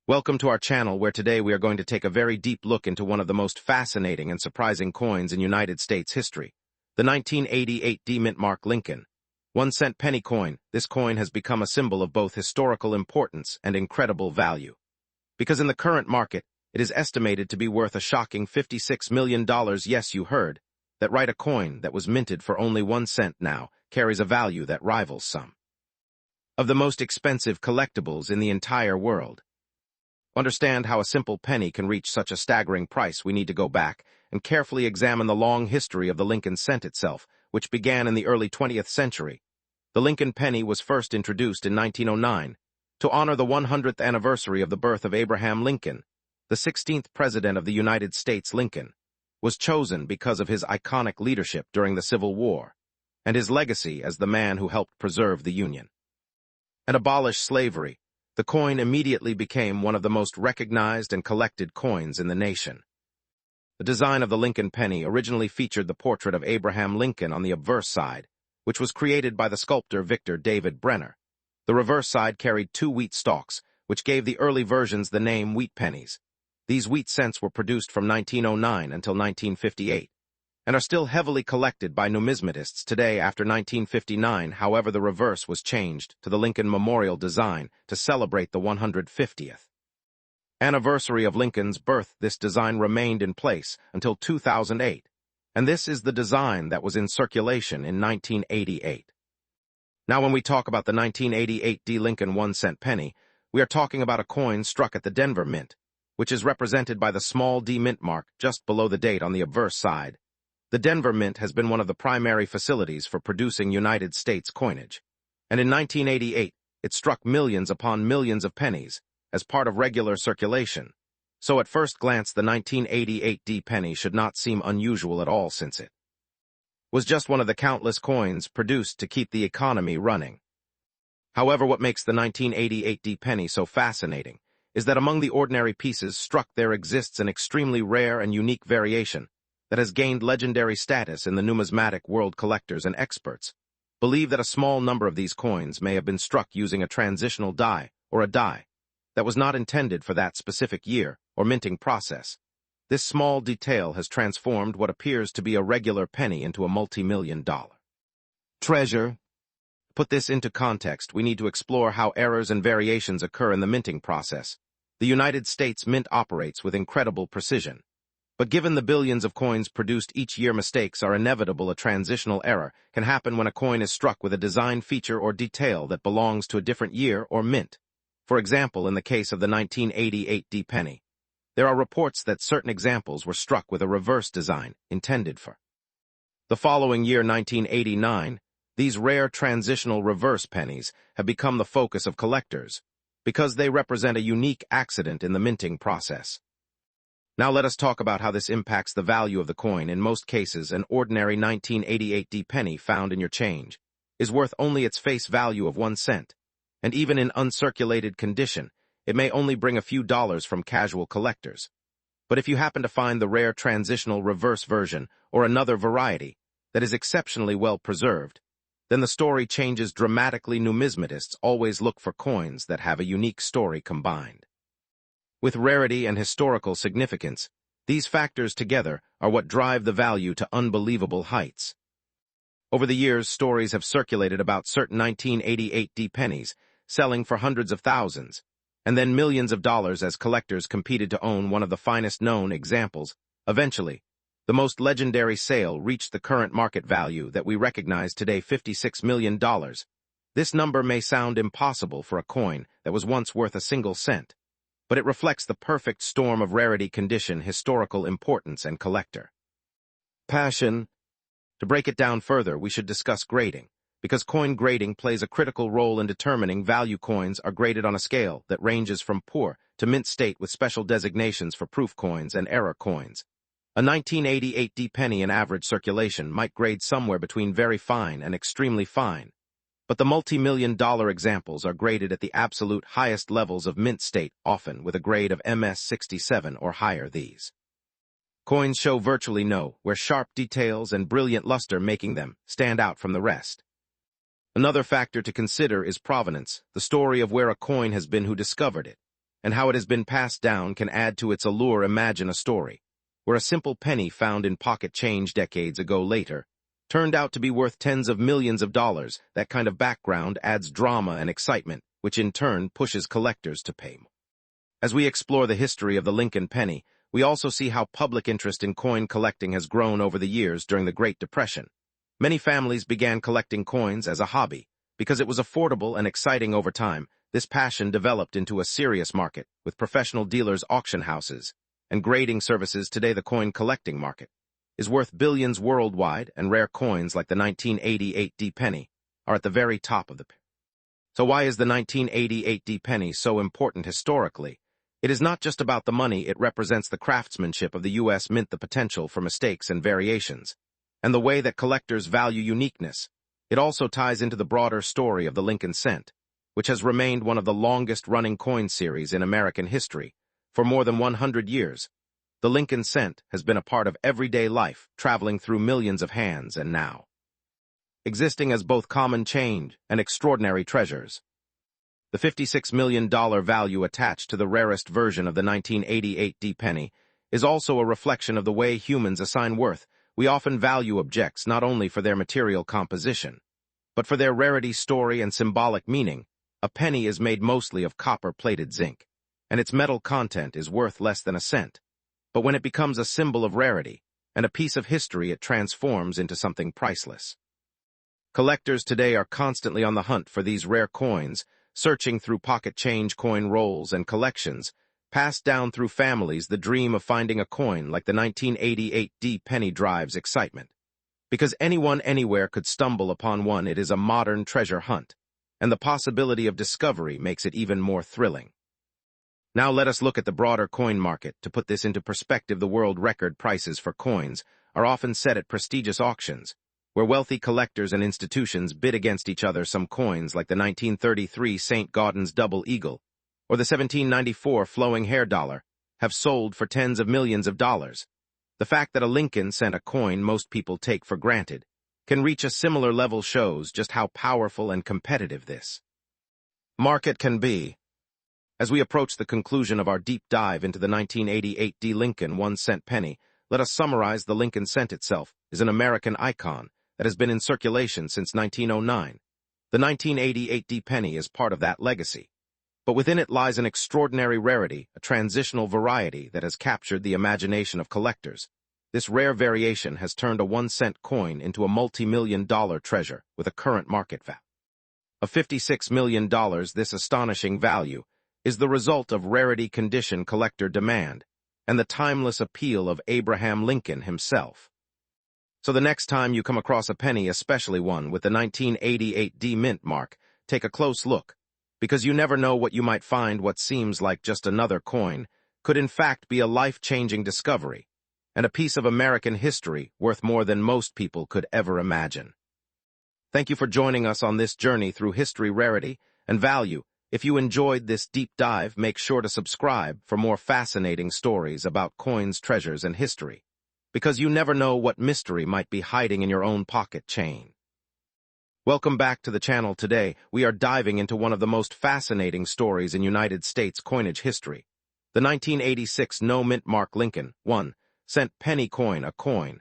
Welcome to our channel, where today we are going to take a very deep look into one of the most fascinating and surprising coins in United States history, the 1988 no-mintmark Lincoln. 1-cent penny coin. This coin has become a symbol of both historical importance and incredible value. Because in the current market, it is estimated to be worth a shocking $56 million. Yes, you heard that right. A coin that was minted for only 1 cent now carries a value that rivals some of the most expensive collectibles in the entire world. To understand how a simple penny can reach such a staggering price, we need to go back and carefully examine the long history of the Lincoln cent itself, which began in the early 20th century. The Lincoln penny was first introduced in 1909 to honor the 100th anniversary of the birth of Abraham Lincoln. The 16th President of the United States, Lincoln, was chosen because of his iconic leadership during the Civil War and his legacy as the man who helped preserve the Union and abolish slavery. The coin immediately became one of the most recognized and collected coins in the nation. The design of the Lincoln penny originally featured the portrait of Abraham Lincoln on the obverse side, which was created by the sculptor Victor David Brenner. The reverse side carried 2 wheat stalks, which gave the early versions the name wheat pennies. These wheat cents were produced from 1909 until 1958, and are still heavily collected by numismatists today. After 1959, however, the reverse was changed to the Lincoln Memorial design to celebrate the 150th anniversary of Lincoln's birth. This design remained in place until 2008, and this is the design that was in circulation in 1988. Now, when we talk about the 1988 D Lincoln 1-cent penny, we are talking about a coin struck at the Denver Mint, which is represented by the small D mint mark just below the date on the obverse side. The Denver Mint has been one of the primary facilities for producing United States coinage, and in 1988, it struck millions upon millions of pennies as part of regular circulation. So at first glance, the 1988 D penny should not seem unusual at all, since it was just one of the countless coins produced to keep the economy running. However, what makes the 1988 D penny so fascinating is that among the ordinary pieces struck there exists an extremely rare and unique variation that has gained legendary status in the numismatic world. Collectors and experts believe that a small number of these coins may have been struck using a transitional die, or a die that was not intended for that specific year or minting process. This small detail has transformed what appears to be a regular penny into a multi-million-dollar treasure. To put this into context, we need to explore how errors and variations occur in the minting process. The United States Mint operates with incredible precision, but given the billions of coins produced each year, mistakes are inevitable. A transitional error can happen when a coin is struck with a design feature or detail that belongs to a different year or mint. For example, in the case of the 1988 D penny, there are reports that certain examples were struck with a reverse design intended for the following year, 1989. These rare transitional reverse pennies have become the focus of collectors because they represent a unique accident in the minting process. Now let us talk about how this impacts the value of the coin. In most cases, an ordinary 1988 D penny found in your change is worth only its face value of 1 cent, and even in uncirculated condition, it may only bring a few dollars from casual collectors. But if you happen to find the rare transitional reverse version or another variety that is exceptionally well preserved, then the story changes dramatically. Numismatists always look for coins that have a unique story combined with rarity and historical significance. These factors together are what drive the value to unbelievable heights. Over the years, stories have circulated about certain 1988 D pennies selling for hundreds of thousands, and then millions of dollars as collectors competed to own one of the finest known examples. Eventually, the most legendary sale reached the current market value that we recognize today, $56 million. This number may sound impossible for a coin that was once worth a single cent, but it reflects the perfect storm of rarity, condition, historical importance, and collector passion. To break it down further, we should discuss grading, because coin grading plays a critical role in determining value. Coins are graded on a scale that ranges from poor to mint state, with special designations for proof coins and error coins. A 1988 D penny in average circulation might grade somewhere between very fine and extremely fine, but the multi-million-dollar examples are graded at the absolute highest levels of mint state, often with a grade of MS 67 or higher. These coins show virtually no wear, sharp details and brilliant luster, making them stand out from the rest. Another factor to consider is provenance, the story of where a coin has been, who discovered it. and how it has been passed down can add to its allure. Imagine a story where a simple penny found in pocket change decades ago later turned out to be worth tens of millions of dollars. That kind of background adds drama and excitement, which in turn pushes collectors to pay more. As we explore the history of the Lincoln penny, we also see how public interest in coin collecting has grown over the years. During the Great Depression, many families began collecting coins as a hobby. Because it was affordable and exciting over time, this passion developed into a serious market, with professional dealers, auction houses, and grading services. Today, the coin collecting market is worth billions worldwide, and rare coins like the 1988 D penny are at the very top of the pile. So why is the 1988 D penny so important historically? It is not just about the money. It represents the craftsmanship of the U.S. Mint, the potential for mistakes and variations, and the way that collectors value uniqueness. It also ties into the broader story of the Lincoln cent, which has remained one of the longest-running coin series in American history. For more than 100 years, the Lincoln cent has been a part of everyday life, traveling through millions of hands and now existing as both common change and extraordinary treasures. The $56 million value attached to the rarest version of the 1988 D penny is also a reflection of the way humans assign worth. We often value objects not only for their material composition, but for their rarity, story, and symbolic meaning. A penny is made mostly of copper-plated zinc, and its metal content is worth less than a cent. But when it becomes a symbol of rarity and a piece of history, it transforms into something priceless. Collectors today are constantly on the hunt for these rare coins, searching through pocket change, coin rolls, and collections passed down through families. The dream of finding a coin like the 1988 D penny drives excitement. Because anyone anywhere could stumble upon one, it is a modern treasure hunt, and the possibility of discovery makes it even more thrilling. Now let us look at the broader coin market. To put this into perspective, the world record prices for coins are often set at prestigious auctions, where wealthy collectors and institutions bid against each other. Some coins, like the 1933 St. Gaudens Double Eagle or the 1794 Flowing Hair Dollar, have sold for tens of millions of dollars. The fact that a Lincoln cent, a coin most people take for granted, can reach a similar level shows just how powerful and competitive this market can be. As we approach the conclusion of our deep dive into the 1988 D Lincoln 1-cent penny, let us summarize. The Lincoln cent itself is an American icon that has been in circulation since 1909. The 1988 D penny is part of that legacy. But within it lies an extraordinary rarity, a transitional variety that has captured the imagination of collectors. This rare variation has turned a 1-cent coin into a multi-million-dollar treasure with a current market value of $56 million. This astonishing value is the result of rarity condition, collector demand, and the timeless appeal of Abraham Lincoln himself. So the next time you come across a penny, especially one with the 1988 D mint mark, take a close look, because you never know what you might find. What seems like just another coin could in fact be a life-changing discovery, and a piece of American history worth more than most people could ever imagine. Thank you for joining us on this journey through history, rarity, and value. If you enjoyed this deep dive, make sure to subscribe for more fascinating stories about coins, treasures, and history, because you never know what mystery might be hiding in your own pocket chain. Welcome back to the channel. Today, we are diving into one of the most fascinating stories in United States coinage history, the 1986 no-mintmark Lincoln 1-cent penny coin, a coin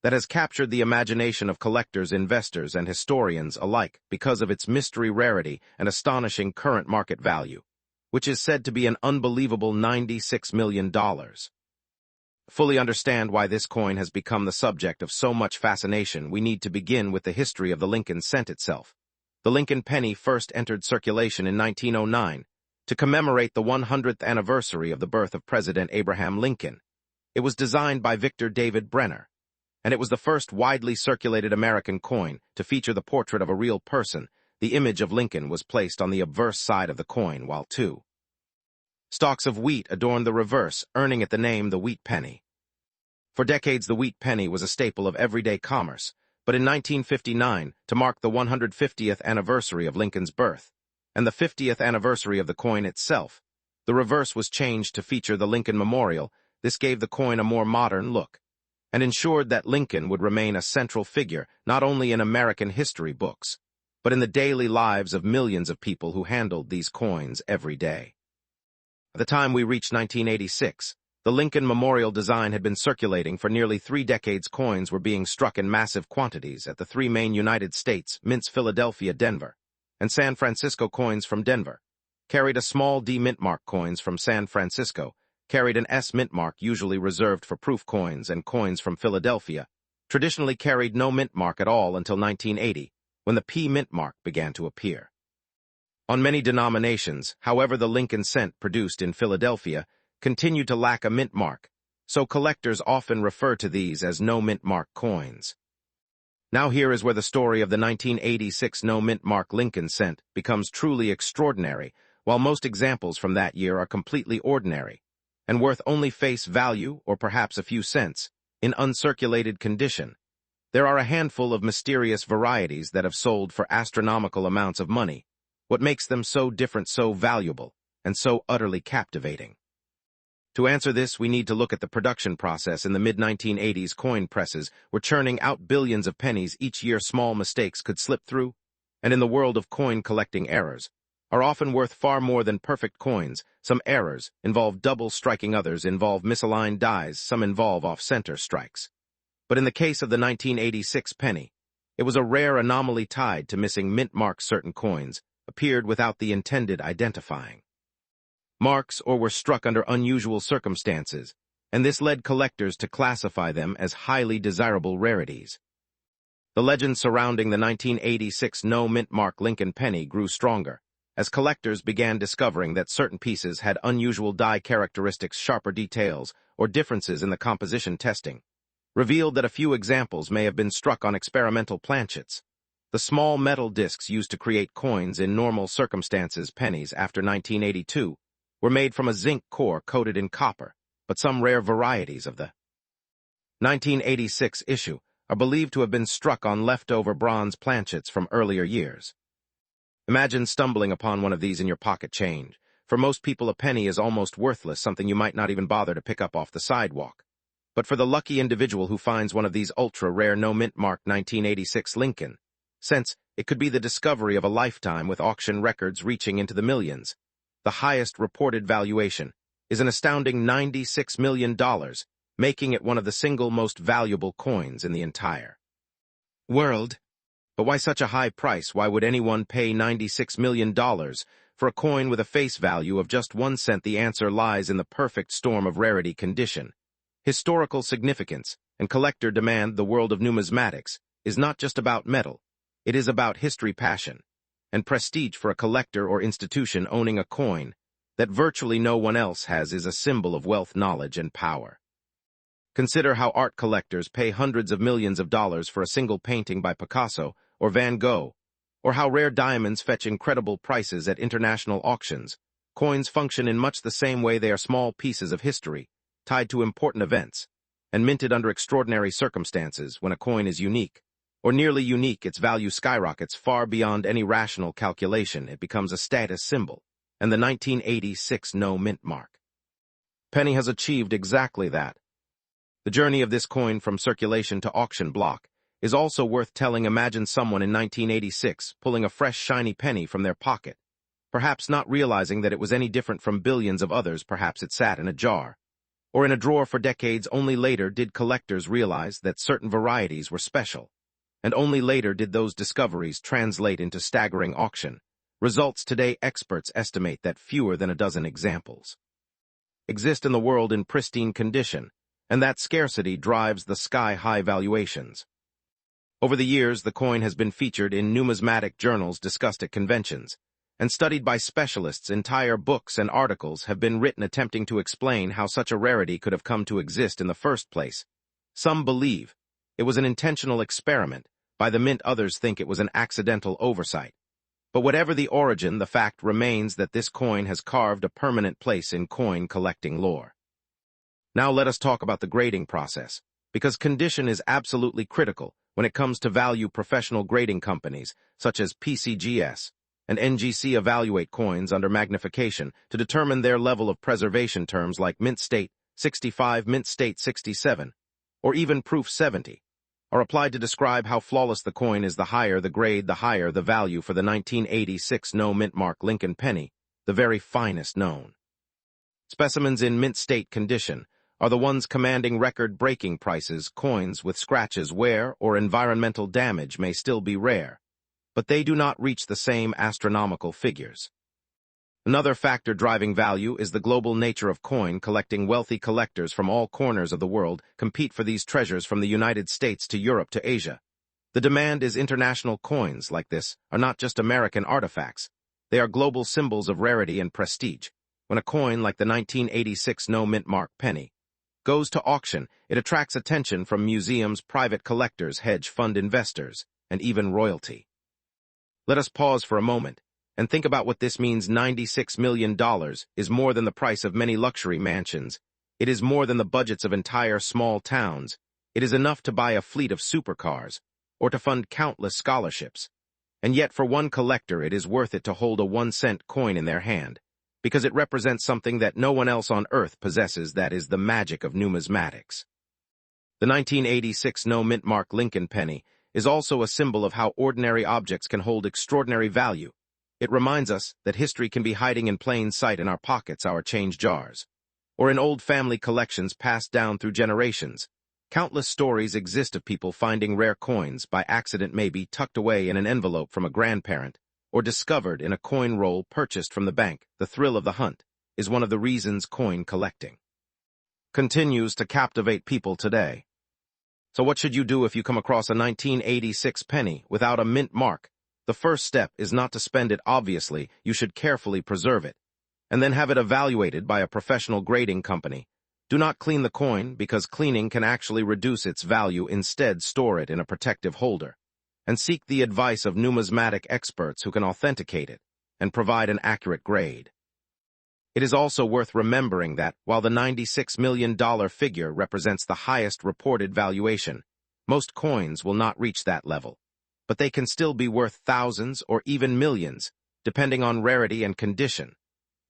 that has captured the imagination of collectors, investors, and historians alike because of its mystery, rarity, and astonishing current market value, which is said to be an unbelievable $96 million. Fully understand why this coin has become the subject of so much fascination, we need to begin with the history of the Lincoln cent itself. The Lincoln penny first entered circulation in 1909 to commemorate the 100th anniversary of the birth of President Abraham Lincoln. It was designed by Victor David Brenner, and it was the first widely circulated American coin to feature the portrait of a real person. The image of Lincoln was placed on the obverse side of the coin, while two stalks of wheat adorned the reverse, earning it the name the wheat penny. For decades, the wheat penny was a staple of everyday commerce, but in 1959, to mark the 150th anniversary of Lincoln's birth, and the 50th anniversary of the coin itself, the reverse was changed to feature the Lincoln Memorial. This gave the coin a more modern look, and ensured that Lincoln would remain a central figure not only in American history books, but in the daily lives of millions of people who handled these coins every day. By the time we reached 1986, the Lincoln Memorial design had been circulating for nearly 3 decades. Coins were being struck in massive quantities at the 3 main United States mints: Philadelphia, Denver, and San Francisco. Coins from Denver carried a small D mint mark. Coins from San Francisco carried an S mint mark, usually reserved for proof coins, and coins from Philadelphia traditionally carried no mint mark at all until 1980, when the P mint mark began to appear. On many denominations, however, the Lincoln cent produced in Philadelphia continued to lack a mint mark, so collectors often refer to these as no-mint mark coins. Now here is where the story of the 1986 no-mint mark Lincoln cent becomes truly extraordinary, while most examples from that year are completely ordinary and worth only face value or perhaps a few cents in uncirculated condition. There are a handful of mysterious varieties that have sold for astronomical amounts of money. What makes them so different, so valuable, and so utterly captivating? To answer this, we need to look at the production process. In the mid-1980s, coin presses were churning out billions of pennies each year. Small mistakes could slip through, and in the world of coin collecting, errors are often worth far more than perfect coins. Some errors involve double striking, others involve misaligned dies, some involve off-center strikes. But in the case of the 1986 penny, it was a rare anomaly tied to missing mint marks. Certain coins appeared without the intended identifying marks or were struck under unusual circumstances, and this led collectors to classify them as highly desirable rarities. The legend surrounding the 1986 no-mint mark Lincoln penny grew stronger as collectors began discovering that certain pieces had unusual die characteristics. Sharper details or differences in the composition testing revealed that a few examples may have been struck on experimental planchets. The small metal discs used to create coins in normal circumstances, pennies, after 1982, were made from a zinc core coated in copper, but some rare varieties of the 1986 issue are believed to have been struck on leftover bronze planchets from earlier years. Imagine stumbling upon one of these in your pocket change. For most people, a penny is almost worthless, something you might not even bother to pick up off the sidewalk. But for the lucky individual who finds one of these ultra-rare no-mint mark 1986 Lincoln cents, it could be the discovery of a lifetime, with auction records reaching into the millions. The highest reported valuation is an astounding $96 million, making it one of the single most valuable coins in the entire world. But why such a high price? Why would anyone pay $96 million for a coin with a face value of just 1 cent? The answer lies in the perfect storm of rarity, condition, historical significance, and collector demand. The world of numismatics is not just about metal. It is about history, passion, and prestige. For a collector or institution, owning a coin that virtually no one else has is a symbol of wealth, knowledge, and power. Consider how art collectors pay hundreds of millions of dollars for a single painting by Picasso or Van Gogh, or how rare diamonds fetch incredible prices at international auctions. Coins function in much the same way. They are small pieces of history, tied to important events, and minted under extraordinary circumstances. When a coin is unique, or nearly unique, its value skyrockets far beyond any rational calculation. It becomes a status symbol, and the 1986 no-mint mark penny has achieved exactly that. The journey of this coin from circulation to auction block is also worth telling. Imagine someone in 1986 pulling a fresh, shiny penny from their pocket, perhaps not realizing that it was any different from billions of others. Perhaps it sat in a jar or in a drawer for decades. Only later did collectors realize that certain varieties were special, and only later did those discoveries translate into staggering auction results. Today, experts estimate that fewer than a dozen examples exist in the world in pristine condition, and that scarcity drives the sky-high valuations. Over the years, the coin has been featured in numismatic journals, discussed at conventions, and studied by specialists. Entire books and articles have been written attempting to explain how such a rarity could have come to exist in the first place. Some believe it was an intentional experiment by the mint, others think it was an accidental oversight. But whatever the origin, the fact remains that this coin has carved a permanent place in coin collecting lore. Now let us talk about the grading process, because condition is absolutely critical when it comes to value. Professional grading companies, such as PCGS and NGC, evaluate coins under magnification to determine their level of preservation. Terms like mint state 65, mint state 67, or even proof 70, are applied to describe how flawless the coin is. The higher the grade, the higher the value. For the 1986 no-mint mark Lincoln penny, the very finest known Specimens in mint state condition are the ones commanding record-breaking prices. Coins with scratches, wear, or environmental damage may still be rare, but they do not reach the same astronomical figures. Another factor driving value is the global nature of coin collecting. Wealthy collectors from all corners of the world compete for these treasures, from the United States to Europe to Asia. The demand is international. Coins like this are not just American artifacts. They are global symbols of rarity and prestige. When a coin like the 1986 no-mintmark penny goes to auction, it attracts attention from museums, private collectors, hedge fund investors, and even royalty. Let us pause for a moment and think about what this means. $96 million is more than the price of many luxury mansions. It is more than the budgets of entire small towns. It is enough to buy a fleet of supercars or to fund countless scholarships. And yet for one collector it is worth it to hold a 1-cent coin in their hand, because it represents something that no one else on earth possesses. That is the magic of numismatics. The 1986 no-mintmark Lincoln penny is also a symbol of how ordinary objects can hold extraordinary value. It reminds us that history can be hiding in plain sight in our pockets, our change jars, or in old family collections passed down through generations. Countless stories exist of people finding rare coins by accident, maybe tucked away in an envelope from a grandparent, or discovered in a coin roll purchased from the bank. The thrill of the hunt is one of the reasons coin collecting continues to captivate people today. So what should you do if you come across a 1986 penny without a mint mark? The first step is not to spend it. Obviously, you should carefully preserve it, and then have it evaluated by a professional grading company. Do not clean the coin, because cleaning can actually reduce its value. Instead, store it in a protective holder, and seek the advice of numismatic experts who can authenticate it and provide an accurate grade. It is also worth remembering that, while the $96 million figure represents the highest reported valuation, most coins will not reach that level, but they can still be worth thousands or even millions, depending on rarity and condition.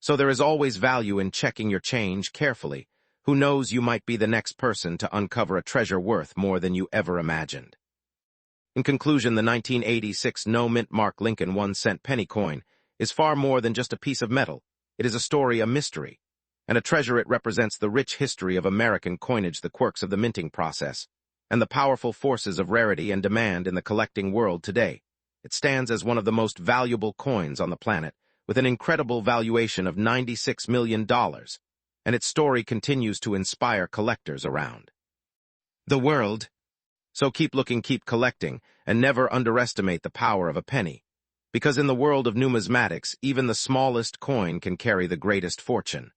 So there is always value in checking your change carefully. Who knows, you might be the next person to uncover a treasure worth more than you ever imagined. In conclusion, the 1986 no-mintmark Lincoln 1-cent penny coin is far more than just a piece of metal. It is a story, a mystery, and a treasure. It represents the rich history of American coinage, the quirks of the minting process, and the powerful forces of rarity and demand in the collecting world today. It stands as one of the most valuable coins on the planet, with an incredible valuation of $96 million, and its story continues to inspire collectors around the world. So keep looking, keep collecting, and never underestimate the power of a penny, because in the world of numismatics, even the smallest coin can carry the greatest fortune.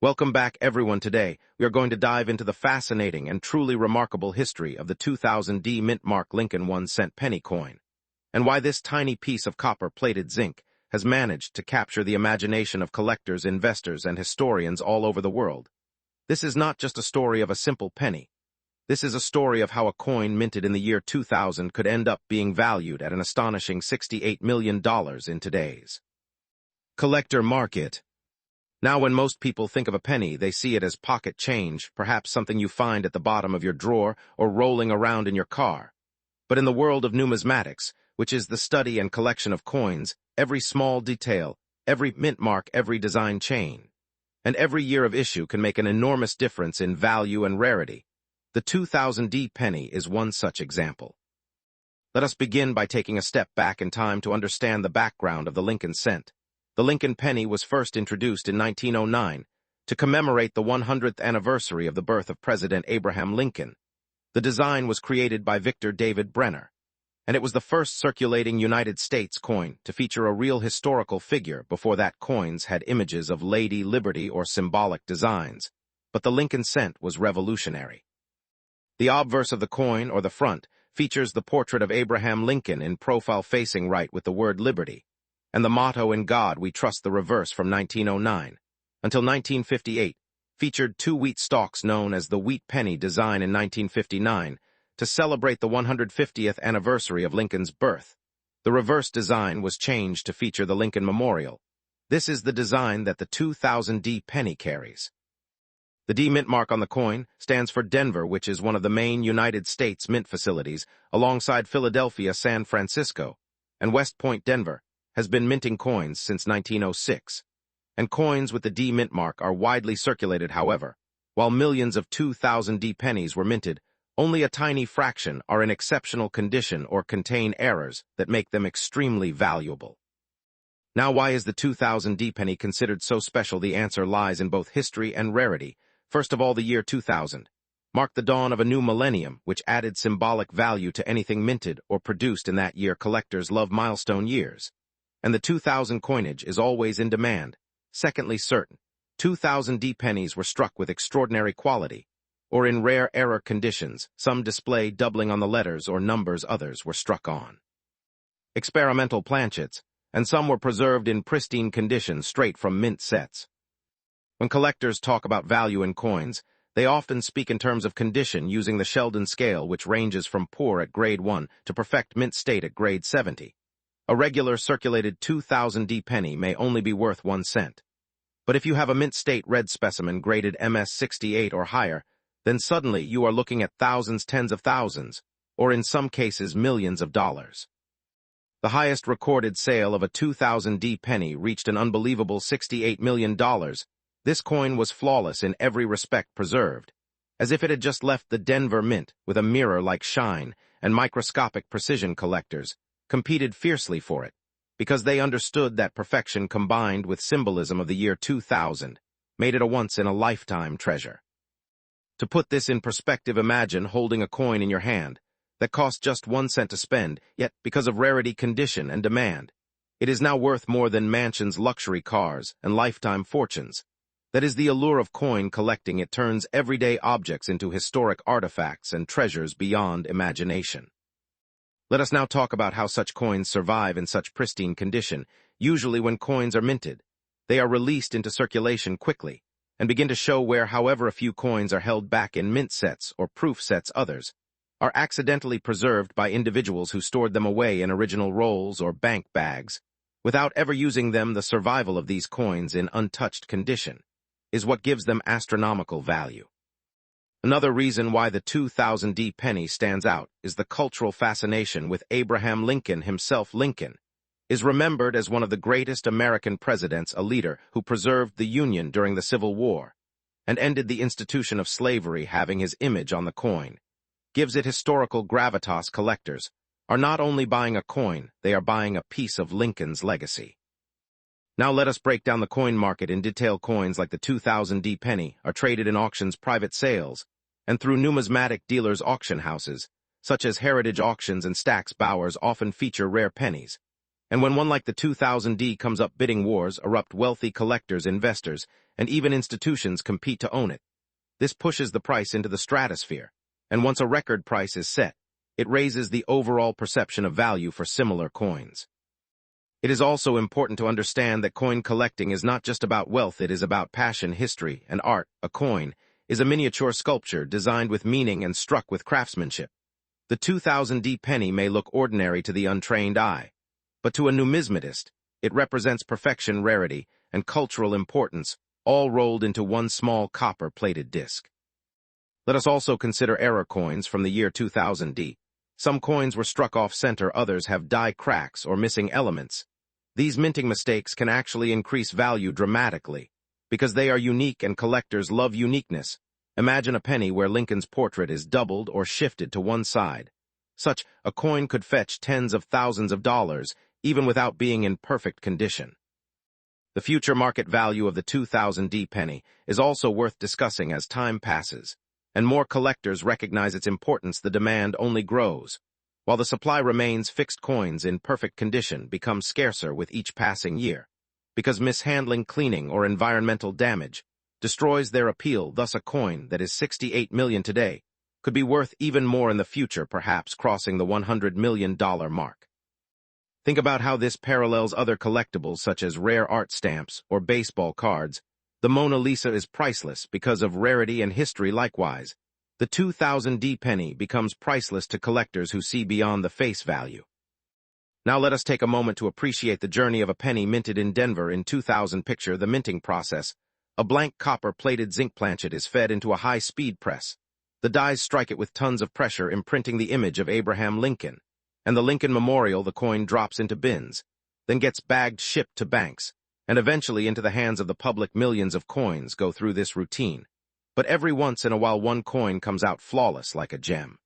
Welcome back, everyone. Today, we are going to dive into the fascinating and truly remarkable history of the 2000 mintmark Lincoln 1-cent penny coin, and why this tiny piece of copper-plated zinc has managed to capture the imagination of collectors, investors, and historians all over the world. This is not just a story of a simple penny. This is a story of how a coin minted in the year 2000 could end up being valued at an astonishing $68 million in today's collector market. Now, when most people think of a penny, they see it as pocket change, perhaps something you find at the bottom of your drawer or rolling around in your car. But in the world of numismatics, which is the study and collection of coins, every small detail, every mint mark, every design chain, and every year of issue can make an enormous difference in value and rarity. The 2000 penny is one such example. Let us begin by taking a step back in time to understand the background of the Lincoln cent. The Lincoln penny was first introduced in 1909 to commemorate the 100th anniversary of the birth of President Abraham Lincoln. The design was created by Victor David Brenner, and it was the first circulating United States coin to feature a real historical figure. Before that, coins had images of Lady Liberty or symbolic designs, but the Lincoln cent was revolutionary. The obverse of the coin, or the front, features the portrait of Abraham Lincoln in profile facing right with the word liberty, and the motto "In God We Trust." The reverse from 1909 until 1958 featured two wheat stalks known as the wheat penny design. In 1959, to celebrate the 150th anniversary of Lincoln's birth, the reverse design was changed to feature the Lincoln Memorial. This is the design that the 2000 penny carries. The D mint mark on the coin stands for Denver, which is one of the main United States mint facilities, alongside Philadelphia, San Francisco, and West Point. Denver has been minting coins since 1906, and coins with the D mint mark are widely circulated. However, while millions of 2000 D pennies were minted, only a tiny fraction are in exceptional condition or contain errors that make them extremely valuable. Now, why is the 2000 D penny considered so special? The answer lies in both history and rarity. First of all, the year 2000 marked the dawn of a new millennium, which added symbolic value to anything minted or produced in that year. Collectors love milestone years, and the 2000 coinage is always in demand. Secondly, certain 2000 D pennies were struck with extraordinary quality, or in rare error conditions, some display doubling on the letters or numbers, others were struck on experimental planchets, and some were preserved in pristine condition straight from mint sets. When collectors talk about value in coins, they often speak in terms of condition using the Sheldon scale, which ranges from poor at grade 1 to perfect mint state at grade 70. A regular circulated 2000 D penny may only be worth 1 cent. But if you have a mint state red specimen graded MS 68 or higher, then suddenly you are looking at thousands, tens of thousands, or in some cases millions of dollars. The highest recorded sale of a 2000 D penny reached an unbelievable $68 million. This coin was flawless in every respect, preserved, as if it had just left the Denver Mint with a mirror-like shine, and microscopic precision. Collectors competed fiercely for it, because they understood that perfection combined with symbolism of the year 2000 made it a once-in-a-lifetime treasure. To put this in perspective, imagine holding a coin in your hand that cost just 1 cent to spend, yet because of rarity, condition, and demand, it is now worth more than mansions, luxury cars, and lifetime fortunes. That is the allure of coin collecting. It turns everyday objects into historic artifacts and treasures beyond imagination. Let us now talk about how such coins survive in such pristine condition. Usually when coins are minted, they are released into circulation quickly and begin to show wear. However, a few coins are held back in mint sets or proof sets. Others are accidentally preserved by individuals who stored them away in original rolls or bank bags without ever using them. The survival of these coins in untouched condition is what gives them astronomical value. Another reason why the 2000 D penny stands out is the cultural fascination with Abraham Lincoln himself. Lincoln is remembered as one of the greatest American presidents, a leader who preserved the Union during the Civil War and ended the institution of slavery. Having his image on the coin gives it historical gravitas. Collectors are not only buying a coin, they are buying a piece of Lincoln's legacy. Now let us break down the coin market in detail. Coins like the 2000 D penny are traded in auctions, private sales, and through numismatic dealers. Auction houses, such as Heritage Auctions and Stack's Bowers, often feature rare pennies. And when one like the 2000 D comes up, bidding wars erupt. Wealthy collectors, investors, and even institutions compete to own it. This pushes the price into the stratosphere, and once a record price is set, it raises the overall perception of value for similar coins. It is also important to understand that coin collecting is not just about wealth, it is about passion, history, and art. A coin is a miniature sculpture designed with meaning and struck with craftsmanship. The 2000 D penny may look ordinary to the untrained eye, but to a numismatist, it represents perfection, rarity, and cultural importance, all rolled into one small copper-plated disc. Let us also consider error coins from the year 2000 D. Some coins were struck off-center, others have die cracks or missing elements. These minting mistakes can actually increase value dramatically, because they are unique and collectors love uniqueness. Imagine a penny where Lincoln's portrait is doubled or shifted to one side. Such a coin could fetch tens of thousands of dollars, even without being in perfect condition. The future market value of the 2000 D penny is also worth discussing. As time passes and more collectors recognize its importance, the demand only grows, while the supply remains fixed. Coins in perfect condition become scarcer with each passing year, because mishandling, cleaning, or environmental damage destroys their appeal. Thus, a coin that is $68 million today could be worth even more in the future, perhaps crossing the $100 million mark. Think about how this parallels other collectibles such as rare art stamps or baseball cards. The Mona Lisa is priceless because of rarity and history. Likewise, the 2000 D penny becomes priceless to collectors who see beyond the face value. Now let us take a moment to appreciate the journey of a penny minted in Denver in 2000. Picture the minting process. A blank copper-plated zinc planchet is fed into a high-speed press. The dies strike it with tons of pressure, imprinting the image of Abraham Lincoln and the Lincoln Memorial. The coin drops into bins, then gets bagged, shipped to banks, and eventually into the hands of the public. Millions of coins go through this routine, but every once in a while one coin comes out flawless like a gem.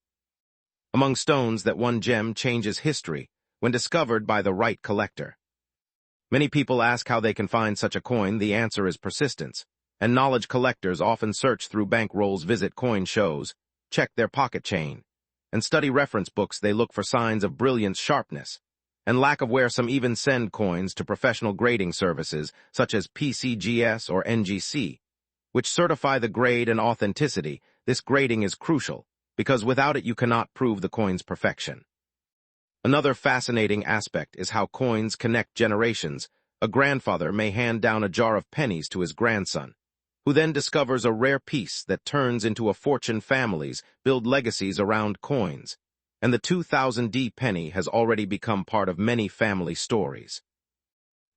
Among stones, that one gem changes history when discovered by the right collector. Many people ask how they can find such a coin. The answer is persistence, and knowledge collectors often search through bank rolls, visit coin shows, check their pocket chain, and study reference books. They look for signs of brilliance, sharpness, and lack of wear. Some even send coins to professional grading services such as PCGS or NGC, which certify the grade and authenticity. This grading is crucial, because without it you cannot prove the coin's perfection. Another fascinating aspect is how coins connect generations. A grandfather may hand down a jar of pennies to his grandson, who then discovers a rare piece that turns into a fortune. Families build legacies around coins, and the 2000 penny has already become part of many family stories.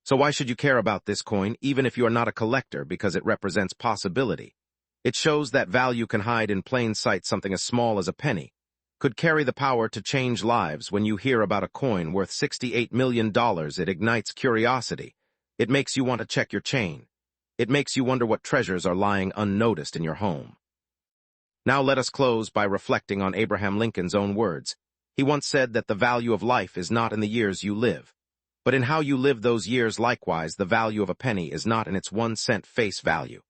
So why should you care about this coin, even if you are not a collector? Because it represents possibility. It shows that value can hide in plain sight. Something as small as a penny could carry the power to change lives. When you hear about a coin worth $68 million, it ignites curiosity. It makes you want to check your chain. It makes you wonder what treasures are lying unnoticed in your home. Now let us close by reflecting on Abraham Lincoln's own words. He once said that the value of life is not in the years you live, but in how you live those years. Likewise, the value of a penny is not in its 1 cent face value,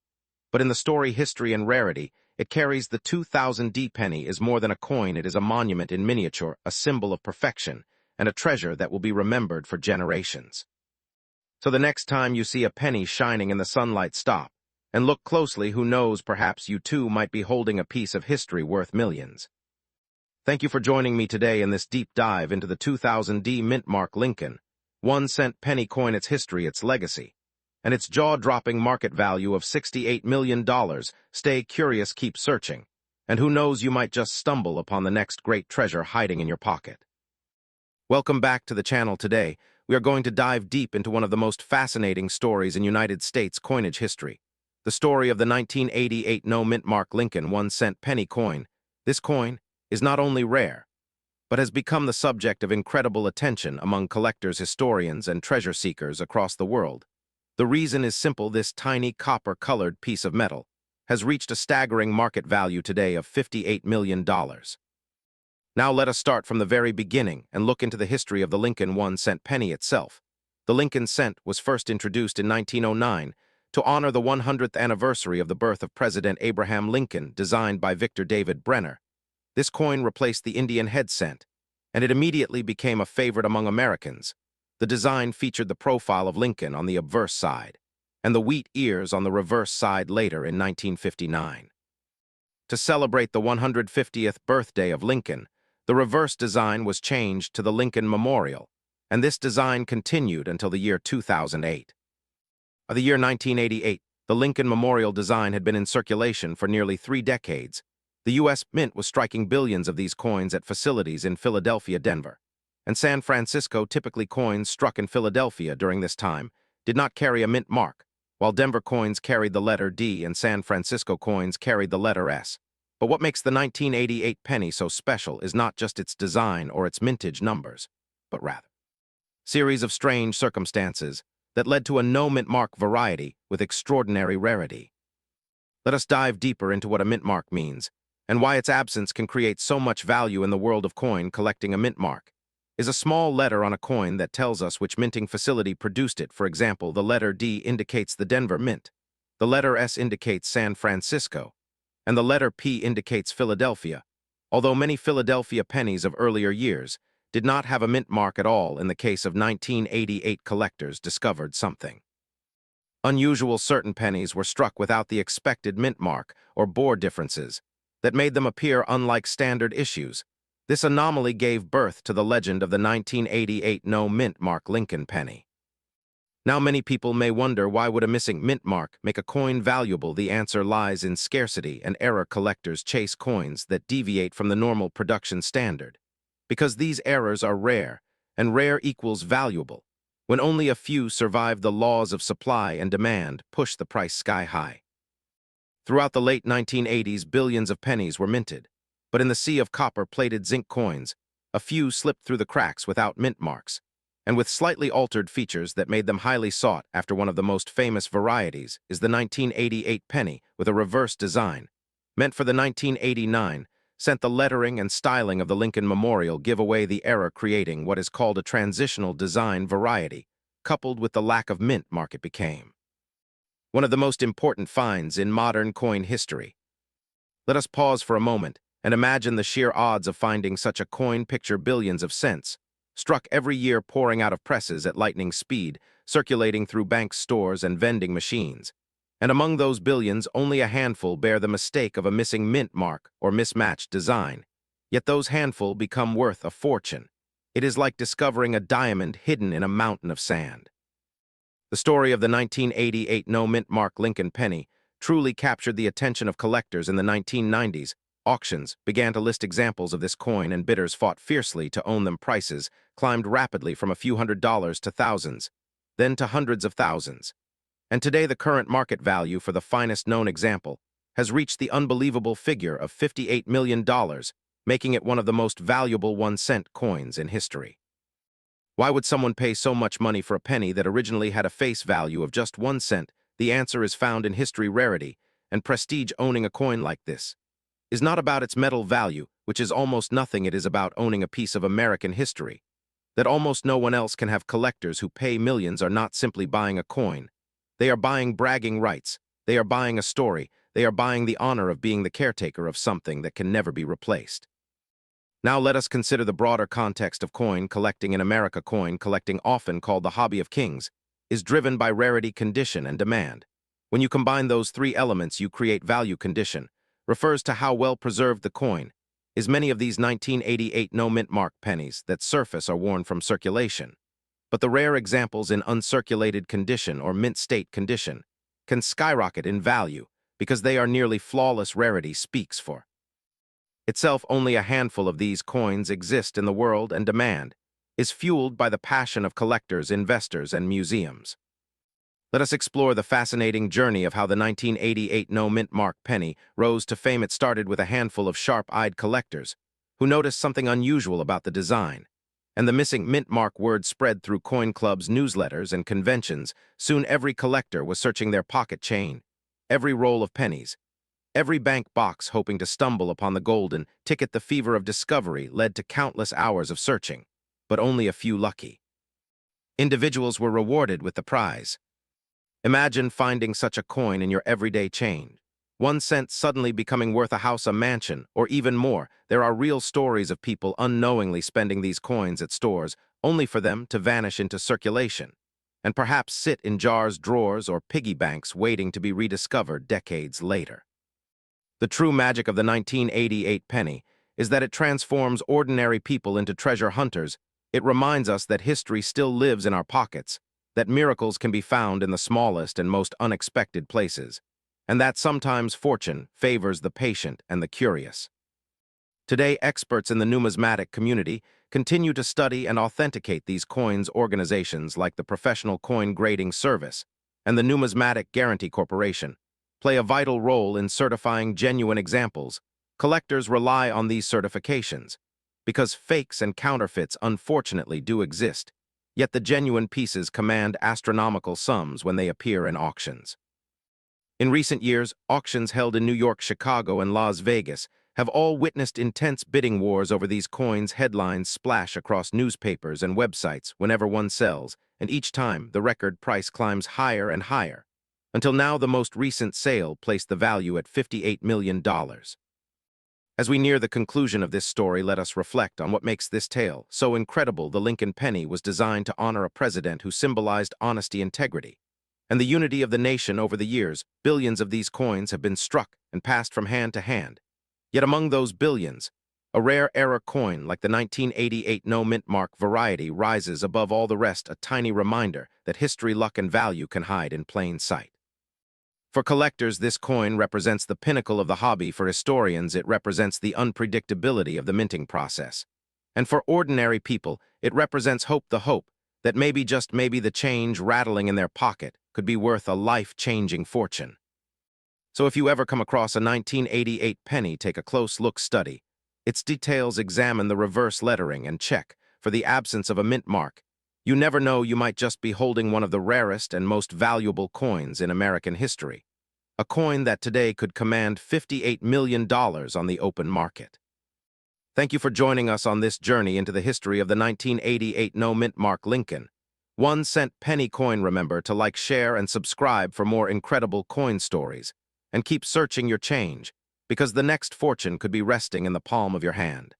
but in the story, history, and rarity it carries. The 2000 penny is more than a coin. It is a monument in miniature, a symbol of perfection, and a treasure that will be remembered for generations. So the next time you see a penny shining in the sunlight, stop and look closely. Who knows, perhaps you too might be holding a piece of history worth millions. Thank you for joining me today in this deep dive into the 2000 mint mark Lincoln 1 cent penny coin, its history, its legacy, and its jaw-dropping market value of $68 million. Stay curious, keep searching, and who knows, you might just stumble upon the next great treasure hiding in your pocket. Welcome back to the channel. Today, we are going to dive deep into one of the most fascinating stories in United States coinage history, the story of the 1988 no-mintmark Lincoln 1 cent penny coin. This coin is not only rare, but has become the subject of incredible attention among collectors, historians, and treasure seekers across the world. The reason is simple: this tiny copper-colored piece of metal has reached a staggering market value today of $58 million. Now let us start from the very beginning and look into the history of the Lincoln 1 cent penny itself. The Lincoln cent was first introduced in 1909 to honor the 100th anniversary of the birth of President Abraham Lincoln, designed by Victor David Brenner. This coin replaced the Indian head cent, and it immediately became a favorite among Americans. The design featured the profile of Lincoln on the obverse side, and the wheat ears on the reverse side. Later, in 1959, to celebrate the 150th birthday of Lincoln, the reverse design was changed to the Lincoln Memorial, and this design continued until the year 2008. By the year 1988, the Lincoln Memorial design had been in circulation for nearly 3 decades. The U.S. Mint was striking billions of these coins at facilities in Philadelphia, Denver, and San Francisco. Typically, coins struck in Philadelphia during this time did not carry a mint mark, while Denver coins carried the letter D and San Francisco coins carried the letter S. But what makes the 1988 penny so special is not just its design or its mintage numbers, but rather a series of strange circumstances that led to a no-mint mark variety with extraordinary rarity. Let us dive deeper into what a mint mark means and why its absence can create so much value in the world of coin collecting. A mint mark is a small letter on a coin that tells us which minting facility produced it. For example, the letter D indicates the Denver Mint, the letter S indicates San Francisco, and the letter P indicates Philadelphia, although many Philadelphia pennies of earlier years did not have a mint mark at all. In the case of 1988, collectors discovered something unusual. Certain pennies were struck without the expected mint mark or bore differences that made them appear unlike standard issues. This anomaly gave birth to the legend of the 1988 no-mintmark Lincoln penny. Now many people may wonder, why would a missing mint mark make a coin valuable? The answer lies in scarcity and error. Collectors chase coins that deviate from the normal production standard, because these errors are rare, and rare equals valuable. When only a few survive, the laws of supply and demand push the price sky high. Throughout the late 1980s, billions of pennies were minted, but in the sea of copper-plated zinc coins, a few slipped through the cracks without mint marks, and with slightly altered features that made them highly sought after. One of the most famous varieties is the 1988 penny with a reverse design. Meant for the 1989, sent the lettering and styling of the Lincoln Memorial give away the era, creating what is called a transitional design variety, coupled with the lack of mint mark it became. One of the most important finds in modern coin history. Let us pause for a moment and imagine the sheer odds of finding such a coin. Picture billions of cents, struck every year, pouring out of presses at lightning speed, circulating through banks, stores, and vending machines. And among those billions, only a handful bear the mistake of a missing mint mark or mismatched design. Yet those handful become worth a fortune. It is like discovering a diamond hidden in a mountain of sand. The story of the 1988 no-mint-mark Lincoln penny truly captured the attention of collectors in the 1990s. Auctions began to list examples of this coin, and bidders fought fiercely to own them. Prices climbed rapidly from a few $100s to thousands, then to hundreds of thousands. And today, the current market value for the finest known example has reached the unbelievable figure of $58 million, making it one of the most valuable 1-cent coins in history. Why would someone pay so much money for a penny that originally had a face value of just 1 cent? The answer is found in history. Rarity and prestige. Owning a coin like this is not about its metal value, which is almost nothing. It is about owning a piece of American history that almost no one else can have. Collectors who pay millions are not simply buying a coin. They are buying bragging rights. They are buying a story. They are buying the honor of being the caretaker of something that can never be replaced. Now let us consider the broader context of coin collecting in America. Coin collecting, often called the hobby of kings, is driven by rarity, condition, and demand. When you combine those three elements, you create value. Condition refers to how well preserved the coin is. Many of these 1988 no-mint-mark pennies that surface are worn from circulation. But the rare examples in uncirculated condition or mint state condition can skyrocket in value because they are nearly flawless. Rarity speaks for itself. Only a handful of these coins exist in the world, and demand is fueled by the passion of collectors, investors, and museums. Let us explore the fascinating journey of how the 1988 no-mint-mark penny rose to fame. It started with a handful of sharp-eyed collectors who noticed something unusual about the design, and the missing mint mark word spread through coin clubs, newsletters, and conventions. Soon every collector was searching their pocket chain, every roll of pennies, every bank box, hoping to stumble upon the golden ticket. The fever of discovery led to countless hours of searching, but only a few lucky individuals were rewarded with the prize. Imagine finding such a coin in your everyday chain. 1 cent suddenly becoming worth a house, a mansion, or even more. There are real stories of people unknowingly spending these coins at stores, only for them to vanish into circulation, and perhaps sit in jars, drawers, or piggy banks waiting to be rediscovered decades later. The true magic of the 1988 penny is that it transforms ordinary people into treasure hunters. It reminds us that history still lives in our pockets, that miracles can be found in the smallest and most unexpected places, and that sometimes fortune favors the patient and the curious. Today, experts in the numismatic community continue to study and authenticate these coins. Organizations like the Professional Coin Grading Service and the Numismatic Guarantee Corporation play a vital role in certifying genuine examples. Collectors rely on these certifications because fakes and counterfeits unfortunately do exist, yet the genuine pieces command astronomical sums when they appear in auctions. In recent years, auctions held in New York, Chicago, and Las Vegas have all witnessed intense bidding wars over these coins. Headlines splash across newspapers and websites whenever one sells, and each time the record price climbs higher and higher, until now the most recent sale placed the value at $58 million. As we near the conclusion of this story, let us reflect on what makes this tale so incredible. The Lincoln penny was designed to honor a president who symbolized honesty, integrity, and the unity of the nation. Over the years, billions of these coins have been struck and passed from hand to hand. Yet among those billions, a rare era coin like the 1988 no-mint-mark variety rises above all the rest, a tiny reminder that history, luck, and value can hide in plain sight. For collectors, this coin represents the pinnacle of the hobby. For historians, it represents the unpredictability of the minting process. And for ordinary people, it represents hope, the hope that maybe, just maybe, the change rattling in their pocket could be worth a life-changing fortune. So if you ever come across a 1988 penny, take a close look, study its details, examine the reverse lettering, and check for the absence of a mint mark. You never know, you might just be holding one of the rarest and most valuable coins in American history. A coin that today could command $58 million on the open market. Thank you for joining us on this journey into the history of the 1988 no-mintmark Lincoln. 1-cent penny coin. Remember to like, share, and subscribe for more incredible coin stories. And keep searching your change, because the next fortune could be resting in the palm of your hand.